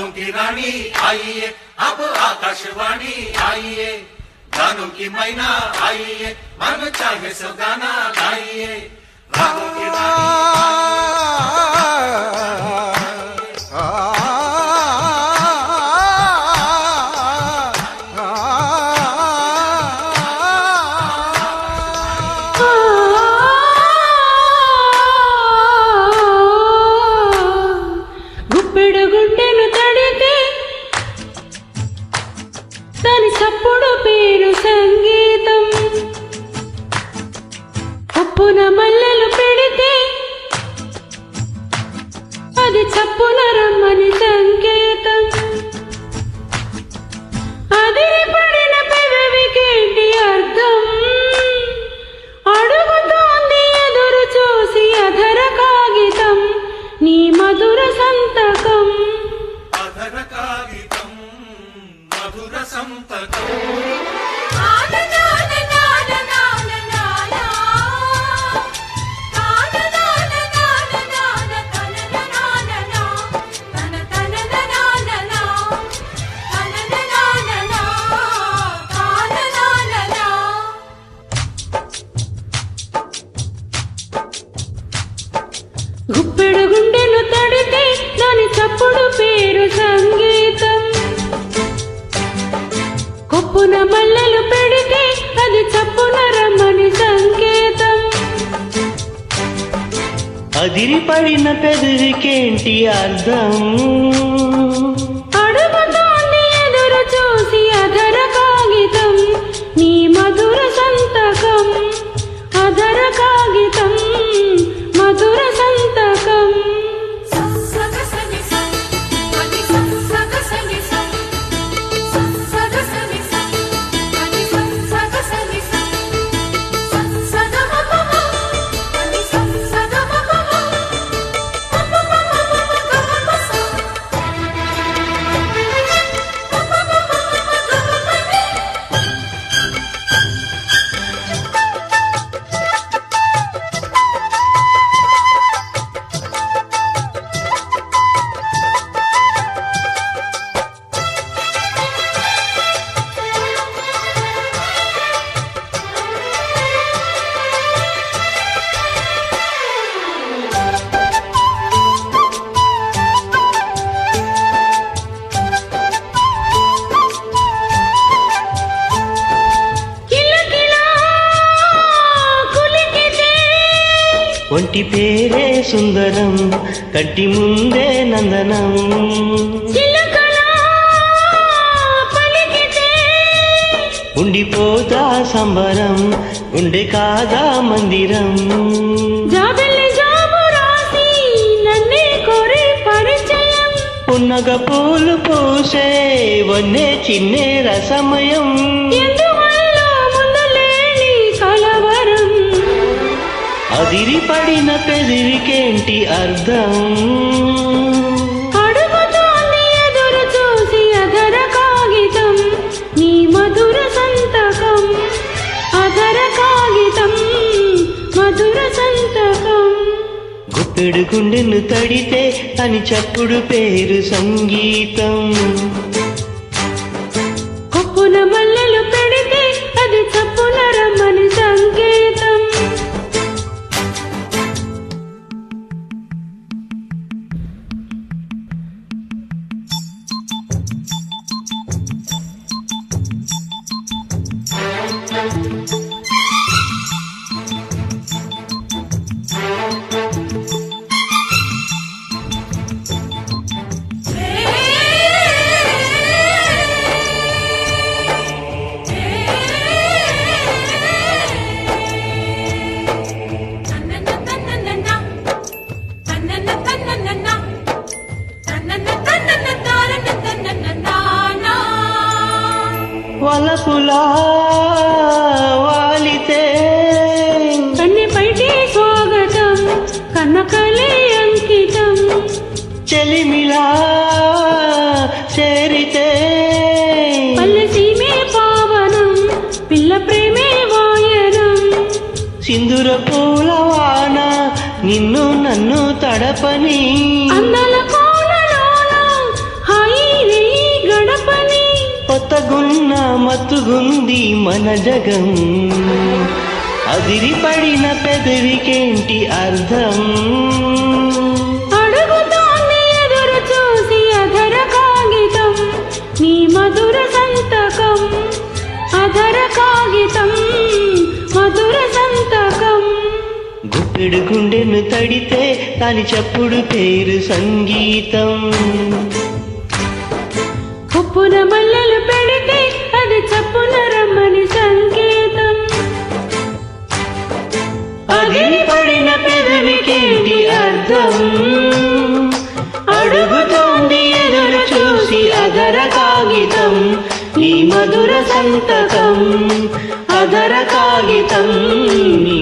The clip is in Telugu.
बातों की रानी आइए, अब आकाशवाणी आइए, गानों की मैना आइए, मन चाहे सो गाना गाइए, रागों की रानी చప్పుడు పేరు సంగీతం ఉప్పున మల్లెలు పెడితే అది చప్పున రమ్మని సంకేతం అదిరి పడిన పెదవికేంటి అర్థం అడుగుతోంది ఎదురు చూసి అధర కాగితం నీ మధుర సంతకం అధర కాగితం మధుర సంతకం గుప్పెడు గుండెను తడితే దాని చప్పుడు పేరు సంగీతం కొప్పున మల్లెలు పెడితే అది చప్పున రమ్మని సంకేతం అదిరి పడిన పెదవికేంటి అర్థం అడుగుతోంది ఎదురు చూసి అధర కాగితం నీ మధుర సంతకం అధర కాగితం మధుర సంతకం ఒంటి పేరే సుందరం కంటి ముందే నందనం ఉండిపోతా సంబరం ఉండే కాదా మందిరం పున్నగ పూలు పూసే వన్నే చిన్నే రసమయం అదిరి పడిన పెదవికేంటి అర్థం అడుగుతోంది ఎదురు చూసి అధర కాగితం నీ మధుర సంతకం అధర కాగితం మధుర సంతకం గుప్పెడు గుండెను తడితే అని చప్పుడు పేరు సంగీతం కొప్పున మల్లెలు పెడితే అది చప్పున రమ్మని సంకేతం వలపులా వాలితే కన్నెపైటి స్వాగతం కన్నకలే అంకితం చెలిమిలా చేరితే పల్లె సీమే పావనం పిల్ల ప్రేమే వాయనం సింధుర పూల వాన నిన్ను నన్ను తడపని అందల కోనలోన హాయి కన్నా మత్తుగుంది మన జగం అదిరిపడిన పెదవికేంటి అర్థం అడుగుతోంది ఎదురు చూసి అధర కాగితం నీ మధుర సంతకం అధర కాగితం మధుర సంతకం గుప్పెడు గుండెను తడితే దాని చప్పుడు పేరు సంగీతం ఉప్పున మల్లెలు పెడితే అది చప్పున రమ్మని సంకేతం అదిరిపడిన పెదవికేంటి అర్థం అడుగుతోంది ఎదురు చూసి అధర కాగితం నీ మధుర సంతకం అధర కాగితం నీ